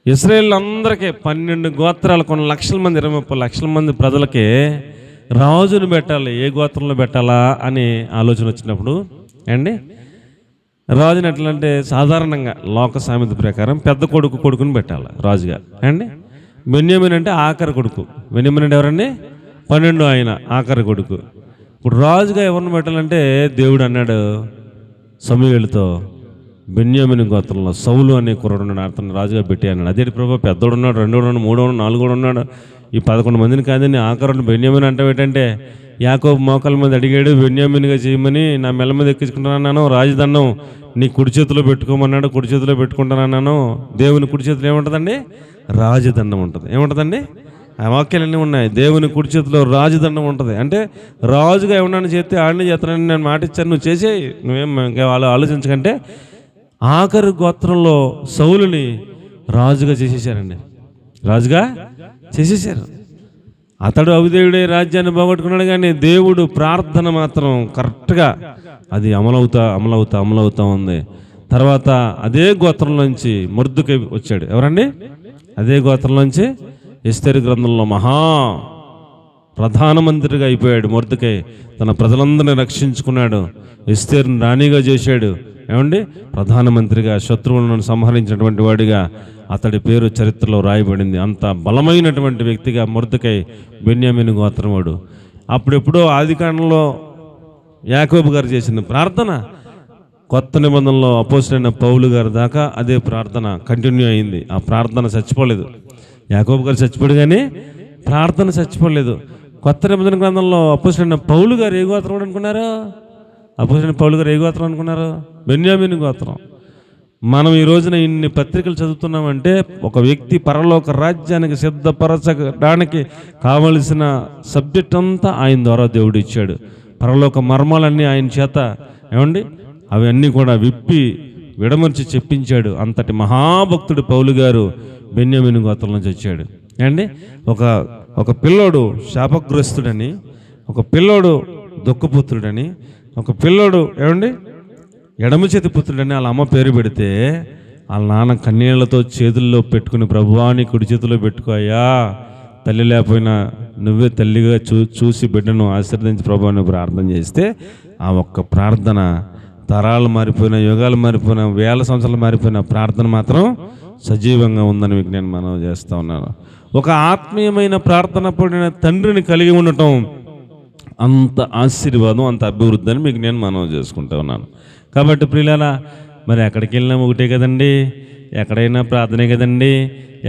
[SPEAKER 1] ఇశ్రాయేల్ అందరికీ 12 గోత్రాలు, కొన్ని లక్షల మంది, 20-30 లక్షల మంది ప్రజలకి రాజును పెట్టాలి, ఏ గోత్రంలో పెట్టాలా అని ఆలోచన వచ్చినప్పుడు అండి, రాజుని ఎట్లా అంటే సాధారణంగా లోక సామెత ప్రకారం పెద్ద కొడుకుని పెట్టాలి రాజుగా అండి. బెన్యామిన్ అంటే ఆఖరి కొడుకు. బెన్యామిన్ అంటే ఎవరండి? 12 ఆయన ఆఖరి కొడుకు. ఇప్పుడు రాజుగా ఎవరిని పెట్టాలంటే దేవుడు అన్నాడు సమూయేలుతో, బెన్యామిన్ గోత్రంలో సౌలు అనే కుర్రాడు ఉన్నాడు, అతను రాజుగా పెట్టి అన్నాడు. అదే ప్రభు, పెద్దోడు ఉన్నాడు, 2 ఉన్నాడు, 3 ఉన్నాడు, 4 ఉన్నాడు, ఈ 11 మందిని కాదని ఆఖరుని బెన్యామిన్ అంటే ఏంటంటే, యాకోబు మోకాల మీద అడిగాడు బెన్యామిన్గా చేయమని, నా మెల్ల మీద ఎక్కించుకుంటానన్నాను, రాజదండం నీ కుడి చేతిలో పెట్టుకోమన్నాడు, కుడి చేతిలో పెట్టుకుంటానన్నాను. దేవుని కుడి చేతిలో ఏముంటుందండి? రాజదండం ఉంటుంది. ఏముంటుందండి? ఆ వాక్యాలన్నీ ఉన్నాయి. దేవుని కుడి చేతిలో రాజదండం ఉంటుంది. అంటే రాజుగా ఏమన్నా చేస్తే ఆడిని చేస్తానని నేను మాట ఇచ్చాను, నువ్వు చేసేయి, నువ్వేం వాళ్ళు ఆలోచించకంటే ఆఖరి గోత్రంలో సౌలుని రాజుగా చేసేసారండి, రాజుగా చేసేసారు. అతడు అవిధేయుడే రాజ్యాన్ని పోగొట్టుకున్నాడు, కానీ దేవుడు ప్రార్థన మాత్రం కరెక్ట్గా అది అమలవుతా ఉంది. తర్వాత అదే గోత్రంలోంచి మొర్దెకై వచ్చాడు. ఎవరండి? అదే గోత్రంలోంచి ఎస్తేరు గ్రంథంలో ప్రధానమంత్రిగా అయిపోయాడు మొర్దెకై. తన ప్రజలందరినీ రక్షించుకున్నాడు, ఎస్తేరుని రాణిగా చేశాడు. ఏమండి? ప్రధానమంత్రిగా శత్రువులను సంహరించినటువంటి వాడిగా అతడి పేరు చరిత్రలో రాయబడింది. అంత బలమైనటువంటి వ్యక్తిగా మొర్దెకై బెన్యామిను గోత్రముడు. అప్పుడెప్పుడో ఆదికాండంలో యాకోబు గారు చేసిన ప్రార్థన కొత్త నిబంధనలో అపోస్తలుడైన పౌలు గారి దాకా అదే ప్రార్థన కంటిన్యూ అయింది. ఆ ప్రార్థన చచ్చిపోలేదు. యాకోబు గారు చచ్చిపోయాడు కానీ ప్రార్థన చచ్చిపోలేదు. కొత్త నిబంధన గ్రంథంలో అపోస్తలుడైన పౌలు గారు ఏ గోత్రం అనుకున్నారు? అపోస్తలుడైన పౌలు గారు ఏ గోత్రం అనుకున్నారు? బెన్యామిను గోత్రం. మనం ఈ రోజున ఇన్ని పత్రికలు చదువుతున్నామంటే ఒక వ్యక్తి పరలోక రాజ్యానికి సిద్ధపరచడానికి కావలసిన సబ్జెక్ట్ అంతా ఆయన ద్వారా దేవుడు ఇచ్చాడు. పరలోక మర్మాలన్నీ ఆయన చేత ఏమండి అవన్నీ కూడా విప్పి విడమర్చి చెప్పించాడు. అంతటి మహాభక్తుడు పౌలు గారు బెన్యామిను గోత్రం నుంచి వచ్చాడు అండి. ఒక పిల్లోడు శాపగ్రస్తుడని, ఒక పిల్లోడు దుఃఖపుత్రుడని, ఒక పిల్లోడు ఏమండి ఎడమ చేతి పుత్రుడని వాళ్ళ అమ్మ పేరు పెడితే వాళ్ళ నాన్న కన్నీళ్లతో చేతుల్లో పెట్టుకుని, ప్రభువాని కుడి చేతిలో పెట్టుకోయ్యా, తల్లి లేకపోయినా నువ్వే తల్లిగా చూసి బిడ్డను ఆశీర్వదించి ప్రభువాని ప్రార్థన చేస్తే ఆ ఒక్క ప్రార్థన తరాలు మారిపోయినా, యుగాలు మారిపోయినా, వేల సంవత్సరాలు మారిపోయినా ప్రార్థన మాత్రం సజీవంగా ఉందని మీకు నేను మనవి చేస్తూ ఉన్నాను. ఒక ఆత్మీయమైన ప్రార్థన పడిన తండ్రిని కలిగి ఉండటం అంత ఆశీర్వాదం, అంత అభివృద్ధి అని మీకు నేను మనవి చేసుకుంటూ ఉన్నాను. కాబట్టి ప్రియులారా, మరి ఎక్కడికి వెళ్ళినా ఒకటే కదండి, ఎక్కడైనా ప్రార్థనే కదండి,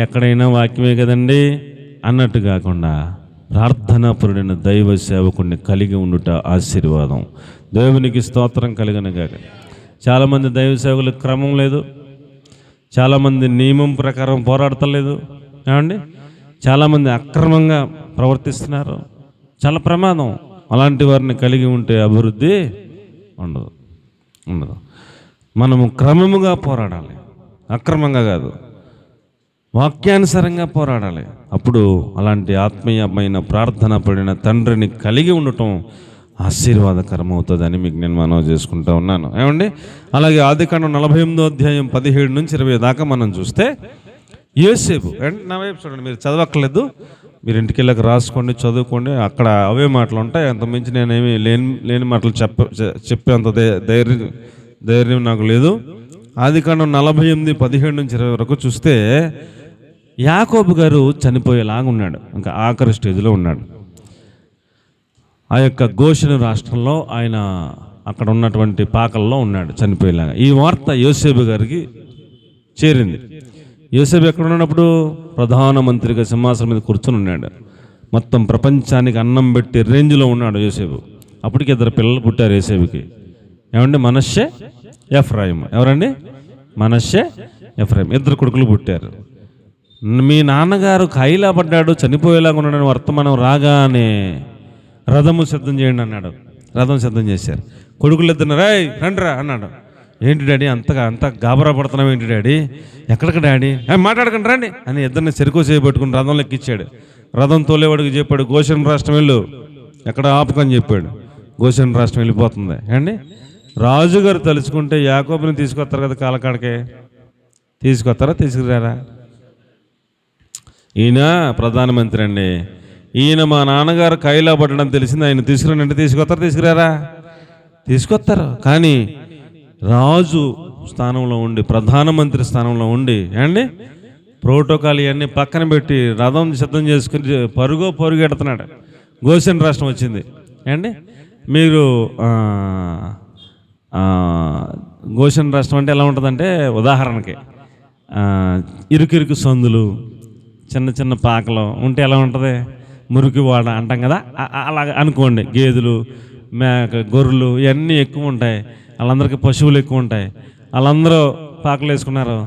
[SPEAKER 1] ఎక్కడైనా వాక్యమే కదండి అన్నట్టు కాకుండా ప్రార్థనాపరుడైన దైవ సేవకుడిని కలిగి ఉండుట ఆశీర్వాదం. దేవునికి స్తోత్రం కలిగిన కాక. చాలామంది దైవ సేవకులకు క్రమం లేదు, చాలామంది నియమం ప్రకారం పోరాడతలేదు ఏమండి, చాలామంది అక్రమంగా ప్రవర్తిస్తున్నారు. చాలా ప్రమాదం. అలాంటి వారిని కలిగి ఉంటే అభివృద్ధి ఉండదు. మనము క్రమముగా పోరాడాలి, అక్రమంగా కాదు, వాక్యానుసారంగా పోరాడాలి. అప్పుడు అలాంటి ఆత్మీయమైన ప్రార్థన పడిన తండ్రిని కలిగి ఉండటం ఆశీర్వాదకరం అవుతుందని మీకు నేను మనవి చేసుకుంటూ ఉన్నాను. ఏమండి, అలాగే ఆదికాండం 48వ అధ్యాయం 17 నుంచి 20 దాకా మనం చూస్తే యోసేపు, అండ్ నా వైపు చూడండి, మీరు చదవక్కర్లేదు, మీరు ఇంటికి వెళ్ళక రాసుకోండి, చదువుకోండి, అక్కడ అవే మాటలు ఉంటాయి. అంతమించి నేనేమి లేని మాటలు చెప్పేంత ధైర్యం నాకు లేదు. ఆదికాండం 48, 17 నుంచి 20 వరకు చూస్తే యాకోబు గారు చనిపోయేలాగా ఉన్నాడు, ఇంకా ఆఖరి స్టేజ్లో ఉన్నాడు. ఆ యొక్క గోషెను రాష్ట్రంలో ఆయన అక్కడ ఉన్నటువంటి పాకల్లో ఉన్నాడు చనిపోయేలాగా. ఈ వార్త యోసేపు గారికి చేరింది. యోసేపు ఎక్కడ ఉన్నప్పుడు ప్రధానమంత్రిగా సింహాసనం మీద కూర్చొని ఉన్నాడు. మొత్తం ప్రపంచానికి అన్నం పెట్టి రేంజ్లో ఉన్నాడు యోసేపు. అప్పటికి 2 పిల్లలు పుట్టారు యోసేపుకి. ఏమండి, మనష్షే, ఎఫ్రాయిం. ఎవరండి? మనష్షే, ఎఫ్రాయిం. 2 కొడుకులు పుట్టారు. మీ నాన్నగారు ఖాయిలా పడ్డాడు, చనిపోయేలాగా ఉన్నాడని వర్తమానం రాగానే రథము సిద్ధం చేయండి అన్నాడు. రథం సిద్ధం చేశారు. కొడుకులు 2 రాయ్ రండిరా అన్నాడు. ఏంటి డాడీ అంత గాబరా పడుతున్నావు ఏంటి డాడీ, ఎక్కడికి డాడీ, మాట్లాడకండి రండి అని 2 చెరుకు చేయబెట్టుకుని రథంలో ఎక్కించాడు. రథం తోలేవాడికి చెప్పాడు, గోషెన్ రాష్ట్రం వెళ్ళు, ఎక్కడ ఆపుకని చెప్పాడు. గోషెన్ రాష్ట్రం వెళ్ళిపోతుంది. అండి, రాజుగారు తలుచుకుంటే యాకోబుని తీసుకొస్తారు కదా కాలకాడకే. తీసుకొస్తారా, తీసుకురారా? ఈయన ప్రధానమంత్రి అండి, ఈయన మా నాన్నగారు ఖైలా పట్టడం తెలిసింది, ఆయన తీసుకురానంటే తీసుకొస్తారు, తీసుకురారా? తీసుకొస్తారు. కానీ రాజు స్థానంలో ఉండి, ప్రధానమంత్రి స్థానంలో ఉండి, అండి ప్రోటోకాల్ ఇవన్నీ పక్కన పెట్టి రథం సిద్ధం చేసుకుని పరుగెడుతున్నాడు. గోషెన్ రాష్ట్రం వచ్చింది. అండి, మీరు గోషెన్ రాష్ట్రం అంటే ఎలా ఉంటుందంటే, ఉదాహరణకి ఇరుకిరుకు సందులు, చిన్న చిన్న పాకలు ఉంటే ఎలా ఉంటుంది, మురికి వాడ అంటాం కదా, అలాగ అనుకోండి. గేదెలు, మేక, గొర్రెలు ఇవన్నీ ఎక్కువ ఉంటాయి. వాళ్ళందరికీ పశువులు ఎక్కువ ఉంటాయి. వాళ్ళందరూ పాకలు వేసుకున్నారు.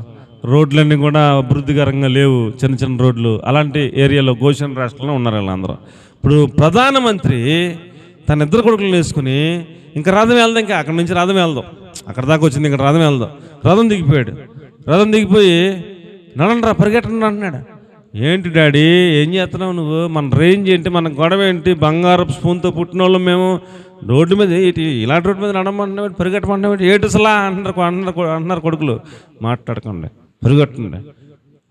[SPEAKER 1] రోడ్లన్నీ కూడా అభివృద్ధికరంగా లేవు, చిన్న చిన్న రోడ్లు. అలాంటి ఏరియాలో గోషెన్ రాష్ట్రంలో ఉన్నారు వాళ్ళందరూ. ఇప్పుడు ప్రధానమంత్రి తన 2 కొడుకులను వేసుకుని ఇంకా రథం వెళ్దాం, ఇంకా అక్కడి నుంచి రథం వెళ్దాం, అక్కడ దాకా వచ్చింది, ఇక్కడ రథం వెళ్దాం. రథం దిగిపోయాడు. రథం దిగిపోయి నడంరా పరిగెట్టండి అంటున్నాడు. ఏంటి డాడీ ఏం చేస్తున్నావు నువ్వు, మన రేంజ్ ఏంటి, మన గొడవ ఏంటి, బంగారపు స్పూన్తో పుట్టిన వాళ్ళు మేము, రోడ్డు మీద ఇలాంటి రోడ్డు మీద నడమంటున్నాడు, పరిగెట్టమంటున్నాడు, ఏటు అసలా అంటున్నారు కొడుకులు. మాట్లాడకండి, పరిగెట్టండి.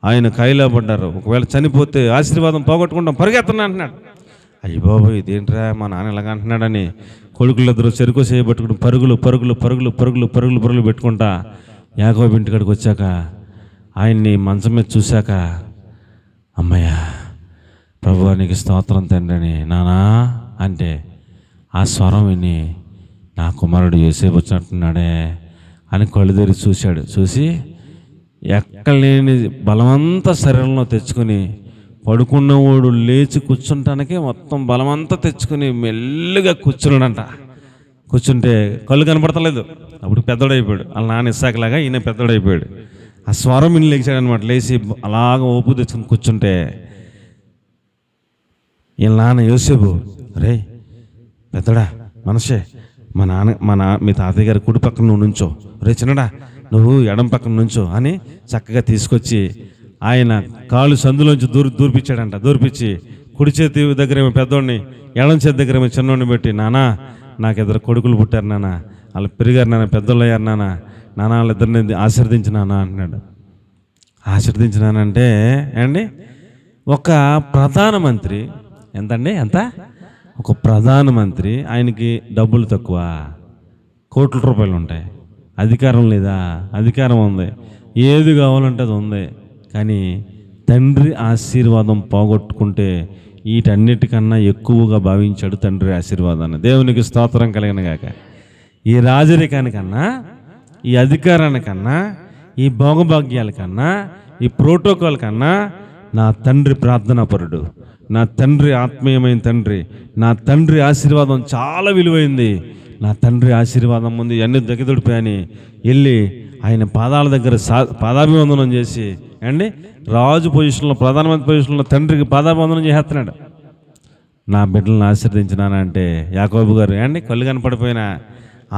[SPEAKER 1] ఆయన ఖైలా పడ్డారు, ఒకవేళ చనిపోతే ఆశీర్వాదం పోగొట్టుకుంటాం, పరిగెత్తన్నా అంటున్నాడు. అయ్యి బాబు ఇదేంట్రా మా నాన్న ఇలాగ అంటున్నాడని కొడుకులు 2 చెరుకు చేయబెట్టుకుని పరుగులు పెట్టుకుంటా యాకోబు ఇంటికాడికి వచ్చాక ఆయన్ని మంచం మీద చూశాక, అమ్మయ్య ప్రభువా నీకు స్తోత్రం తండ్రి అని నానా అంటే, ఆ స్వరం విని నా కుమారుడు యోసేపు వచ్చినట్టున్నాడే అని కళ్ళు తెరిచి చూశాడు. చూసి ఎక్కలేని బలమంతా శరీరంలో తెచ్చుకొని, పడుకున్నవాడు లేచి కూర్చుంటానికి మొత్తం బలమంతా తెచ్చుకొని మెల్లిగా కూర్చున్నాడంట. కూర్చుంటే కళ్ళు కనపడతలేదు. అప్పుడు పెద్దోడైపోయాడు. వాళ్ళ నాన్న ఇస్సాకలాగా ఈయన పెద్దోడైపోయాడు. ఆ స్వరం ఇన్ని లేచాడనమాట. లేచి అలాగ ఓపు తెచ్చుకుని కూర్చుంటే వీళ్ళ నాన్న యోసేపు, రే పెద్దడా మనషే, మీ తాతయ్య గారి కుడి పక్కన నువ్వు నుంచో, రే చిన్నడా నువ్వు ఎడం పక్కన నుంచో అని చక్కగా తీసుకొచ్చి ఆయన కాళ్ళు సందులోంచి దూర్పించాడంట. దూర్పించి కుడి చేతి దగ్గరేమో పెద్దోడిని, ఎడం చేతి దగ్గరేమో చిన్నోడిని పెట్టి, నానా నాకు 2 కొడుకులు పుట్టారు నాన్న, వాళ్ళు పెరిగారు నాన్న, పెద్దోళ్ళు అయ్యారు నాన్న, వాళ్ళిద్దరిని ఆశీర్వదించినానా అంటున్నాడు. ఆశీర్వదించినానంటే అండి, ఒక ప్రధానమంత్రి ఎంత ఒక ప్రధానమంత్రి, ఆయనకి డబ్బులు తక్కువ, కోట్ల రూపాయలు ఉంటాయి, అధికారం లేదా, అధికారం ఉంది, ఏది కావాలంటే అది ఉంది. కానీ తండ్రి ఆశీర్వాదం పోగొట్టుకుంటే వీటన్నిటికన్నా ఎక్కువగా భావించాడు తండ్రి ఆశీర్వాదాన్ని. దేవునికి స్తోత్రం కలిగినగాక. ఈ రాజరికానికన్నా, ఈ అధికారానికన్నా, ఈ భోగభాగ్యాల కన్నా, ఈ ప్రోటోకాల్ కన్నా నా తండ్రి ప్రార్థనాపరుడు, నా తండ్రి ఆత్మీయమైన తండ్రి, నా తండ్రి ఆశీర్వాదం చాలా విలువైంది. నా తండ్రి ఆశీర్వాదం ముందు అన్ని దగ్గదొడిపోయాని వెళ్ళి ఆయన పాదాల దగ్గర పాదాభివందనం చేసి, అండి రాజు పొజిషన్లో, ప్రధానమంత్రి పొజిషన్లో తండ్రికి పాదాభివందనం చేస్తున్నాడు. నా బిడ్డలను ఆశీర్వదించినానంటే యాకోబు గారు అండి కళ్ళు కనపడిపోయిన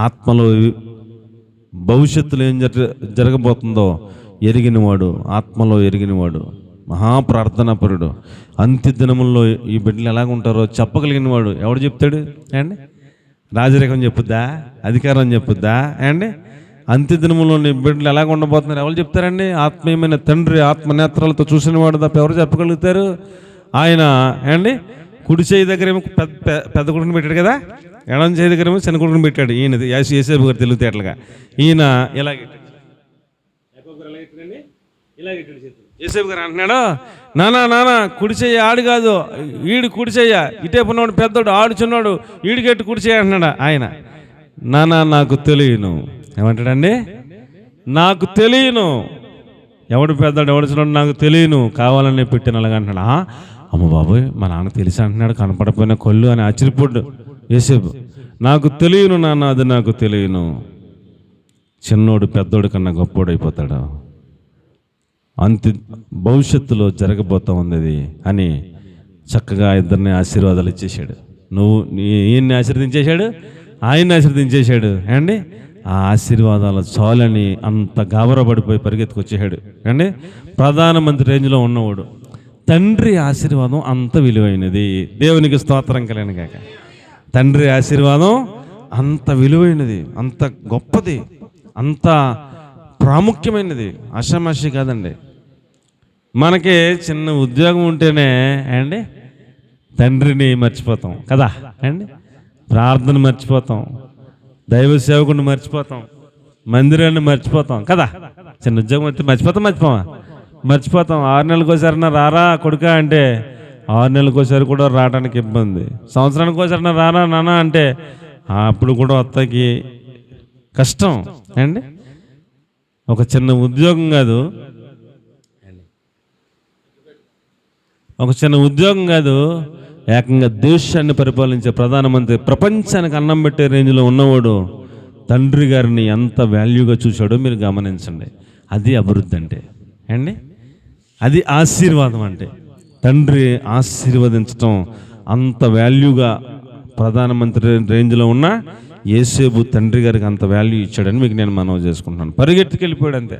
[SPEAKER 1] ఆత్మలో భవిష్యత్తులో ఏం జరగబోతుందో ఎరిగినవాడు, ఆత్మలో ఎరిగినవాడు, మహాప్రార్థనాపరుడు. అంత్య దినముల్లో ఈ బిడ్డలు ఎలాగుంటారో చెప్పగలిగిన వాడు ఎవడు చెప్తాడు అండి? రాజరికం చెప్పుద్దా, అధికారం చెప్పుద్దా అండి? అంత్య దినములో నీ బిడ్డలు ఎలాగ ఉండబోతున్నారు ఎవరు చెప్తారండి? ఆత్మీయమైన తండ్రి ఆత్మనేత్రాలతో చూసిన వాడు తప్ప ఎవరు చెప్పగలుగుతారు? ఆయన అండి కుడి చేయి దగ్గర ఏమో పెద్ద కొడుకుని పెట్టాడు కదా, ఎడం చేయి దగ్గర ఏమో చిన్న కొడుకుని పెట్టాడు. ఈయన యేసేపు గారు తెలివితేటలుగా ఈయన యేసేపు గారు అంటున్నాడు, నానా కుడి చెయ్యి ఆడు కాదు, ఈడు కుడి చెయ్య, ఇటేపు ఉన్నాడు పెద్దోడు, ఆడు చిన్నాడు, ఈడికెట్టు కుడి చెయ్యి అంటున్నాడు. ఆయన నానా నాకు తెలియను ఏమంటాడండి? నాకు తెలియను, ఎవడు పెద్దోడు ఎవడు చిన్నాడు నాకు తెలియను, కావాలని పెట్టిన అలాగ అంటున్నాడు. అమ్మ బాబోయ్, మా నాన్న తెలిసి అంటున్నాడు, కనపడపోయిన కొల్లు అని ఆశ్చర్యపోడు యేసేపు. నాకు తెలియను నాన్న, అది నాకు తెలియను. చిన్నోడు పెద్దోడు కన్నా గొప్పోడు అయిపోతాడు, భవిష్యత్తులో జరగబోతా ఉంది అది అని చక్కగా ఇద్దరిని ఆశీర్వాదాలు ఇచ్చేశాడు. ఈయన్ని ఆశీర్వదించేశాడు, ఆయన్ని ఆశీర్వదించేశాడు అండి. ఆ ఆశీర్వాదాలు చాలని అంత గాబరపడిపోయి పరిగెత్తుకొచ్చేసాడు అండి. ప్రధానమంత్రి రేంజ్లో ఉన్నవాడు. తండ్రి ఆశీర్వాదం అంత విలువైనది. దేవునికి స్తోత్రం కలగను గాక. తండ్రి ఆశీర్వాదం అంత విలువైనది, అంత గొప్పది, అంత ప్రాముఖ్యమైనది, ఆషామాషి కాదండి. మనకి చిన్న ఉద్యోగం ఉంటేనే అండి తండ్రిని మర్చిపోతాం కదా అండి, ప్రార్థన మర్చిపోతాం, దైవ సేవకుని మర్చిపోతాం, మందిరాన్ని మర్చిపోతాం కదా. చిన్న ఉద్యోగం వస్తే మర్చిపోతాం. 6 నెలలకు ఒకసారి రారా కొడుక అంటే 6 నెలలకు ఒకసారి కూడా రావడానికి ఇబ్బంది. సంవత్సరానికి ఒకసారి రారా నాన్న అంటే అప్పుడు కూడా వస్తాకి కష్టం అండి. ఒక చిన్న ఉద్యోగం కాదు, ఏకంగా దేశాన్ని పరిపాలించే ప్రధానమంత్రి, ప్రపంచానికి అన్నం పెట్టే రేంజ్లో ఉన్నవాడు తండ్రి గారిని ఎంత వాల్యూగా చూశాడో మీరు గమనించండి. అది అభివృద్ధి అంటే అండి, అది ఆశీర్వాదం అంటే. తండ్రి ఆశీర్వదించటం అంత వాల్యూగా ప్రధానమంత్రి రేంజ్లో ఉన్న యేసేపు తండ్రి గారికి అంత వాల్యూ ఇచ్చాడని మీకు నేను మనవి చేసుకుంటున్నాను. పరిగెత్తుకెళ్ళిపోయాడు అంతే.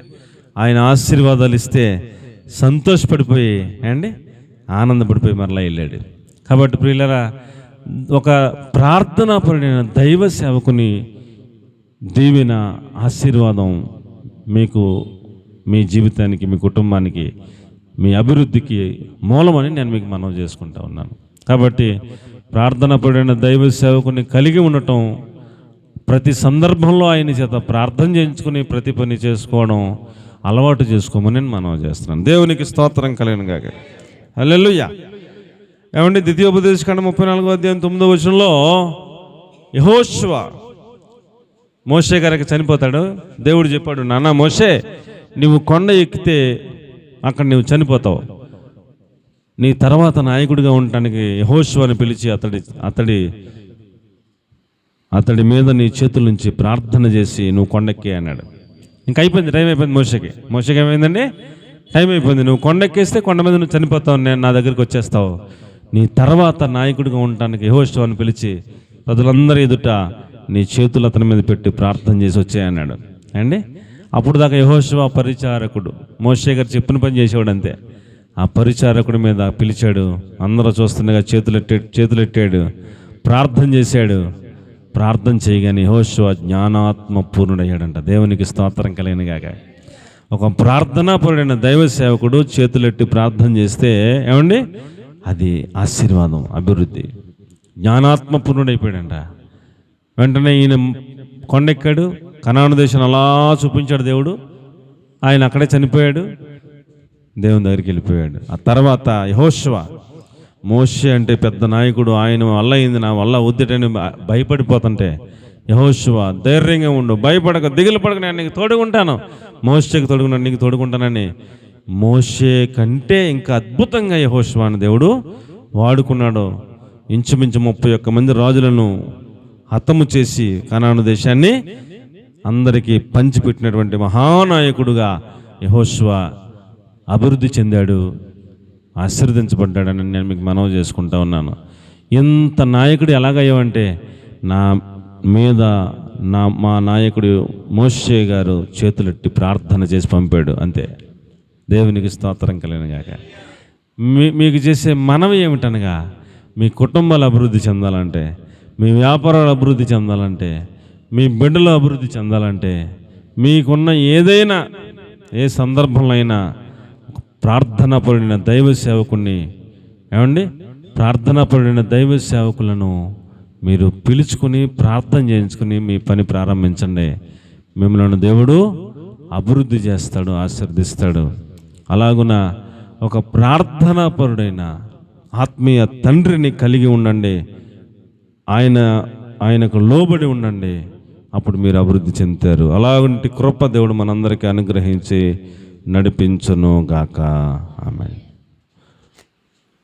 [SPEAKER 1] ఆయన ఆశీర్వాదాలు ఇస్తే సంతోషపడిపోయి అండి ఆనందపడిపోయి మరలా వెళ్ళాడు. కాబట్టి ప్రియులారా, ఒక ప్రార్థనాపరుడైన దైవ సేవకుని దీవెన ఆశీర్వాదం మీకు, మీ జీవితానికి, మీ కుటుంబానికి, మీ అభివృద్ధికి మూలమని నేను మీకు మనవి చేసుకుంటా ఉన్నాను. కాబట్టి ప్రార్థనాపరుడైన దైవ సేవకుని కలిగి ఉండటం, ప్రతి సందర్భంలో ఆయన చేత ప్రార్థన చేయించుకుని ప్రతి పని చేసుకోవడం అలవాటు చేసుకోమని నేను మనవి చేస్తున్నాను. దేవునికి స్తోత్రం కలుగును గాక. హల్లెలూయా. ఏమంటే ద్వితీయోపదేశకాండం 34వ అధ్యాయం 9వ వచనంలో యెహోషువ మోషే గారికి చనిపోతాడు. దేవుడు చెప్పాడు, నాన్న మోషే, నువ్వు కొండ ఎక్కితే అక్కడ నువ్వు చనిపోతావు, నీ తర్వాత నాయకుడిగా ఉండటానికి యెహోషువని పిలిచి అతడి మీద నీ చేతుల నుంచి ప్రార్థన చేసి నువ్వు కొండెక్కి అన్నాడు. ఇంకా అయిపోయింది, టైం అయిపోయింది. మోషేకి ఏమైందండి? టైం అయిపోయింది. నువ్వు కొండెక్కేస్తే కొండ మీద నువ్వు చనిపోతావు, నేను నా దగ్గరికి వచ్చేస్తావు, నీ తర్వాత నాయకుడిగా ఉండటానికి యెహోషువని పిలిచి ప్రజలందరి ఎదుట నీ చేతులు అతని మీద పెట్టి ప్రార్థన చేసి వచ్చాయన్నాడు అండి. అప్పుడు దాకా యెహోషువ పరిచారకుడు, మోషే గారు చెప్పిన పని చేసేవాడు అంతే. ఆ పరిచారకుడి మీద పిలిచాడు, అందరూ చూస్తుండగా చేతులెట్టాడు, ప్రార్థన చేశాడు. ప్రార్థన చేయగానే యెహోషువ జ్ఞానాత్మ పూర్ణుడయ్యాడంట. దేవునికి స్తోత్రం కలుగును గాక. ఒక ప్రార్థనాపరుడైన దైవ సేవకుడు చేతులెట్టి ప్రార్థన చేస్తే ఏమండి, అది ఆశీర్వాదం, అభివృద్ధి. జ్ఞానాత్మ పూర్ణుడైపోయాడంట. వెంటనే ఈయన కొండెక్కాడు, కనాను దేశాన్ని అలా చూపించాడు దేవుడు. ఆయన అక్కడే చనిపోయాడు, దేవుని దగ్గరికి వెళ్ళిపోయాడు. ఆ తర్వాత యెహోషువ, మోషే అంటే పెద్ద నాయకుడు, ఆయన వల్ల అయింది, నా వల్ల వద్దుటని భయపడిపోతుంటే యెహోషువ ధైర్యంగా ఉండు, భయపడక, దిగులు పడక, నేను నీకు తోడుకుంటాను, మోషేకి తోడుకున్నాను, నీకు తోడుకుంటానని మోషే కంటే ఇంకా అద్భుతంగా యెహోషువని దేవుడు వాడుకున్నాడు. ఇంచుమించు 31 మంది రాజులను హతము చేసి కనాను దేశాన్ని అందరికీ పంచిపెట్టినటువంటి మహానాయకుడుగా యెహోషువ అభివృద్ధి చెందాడు, ఆశీర్వదించబడ్డాడని నేను మీకు మనవి చేసుకుంటా ఉన్నాను. ఇంత నాయకుడు ఎలాగయ్యావంటే, నా మీద మా నాయకుడు మోషే గారు చేతులెట్టి ప్రార్థన చేసి పంపాడు అంతే. దేవునికి స్తోత్రం కలుగును గాక. మీకు చేసే మనవి ఏమిటనగా, మీ కుటుంబాలు అభివృద్ధి చెందాలంటే, మీ వ్యాపారాలు అభివృద్ధి చెందాలంటే, మీ బిడ్డలు అభివృద్ధి చెందాలంటే, మీకున్న ఏదైనా ఏ సందర్భంలో అయినా ప్రార్థన పడిన దైవ సేవకుని ప్రార్థన పడిన దైవ సేవకులను మీరు పిలుచుకుని ప్రార్థన చేయించుకుని మీ పని ప్రారంభించండి. మిమ్మల్ని దేవుడు అభివృద్ధి చేస్తాడు, ఆశీర్దిస్తాడు. అలాగున ఒక ప్రార్థనాపరుడైన ఆత్మీయ తండ్రిని కలిగి ఉండండి. ఆయనకు లోబడి ఉండండి. అప్పుడు మీరు అభివృద్ధి చెందుతారు. అలాంటి కృప దేవుడు మనందరికీ అనుగ్రహించి నడిపించును గాక. ఆమేన్.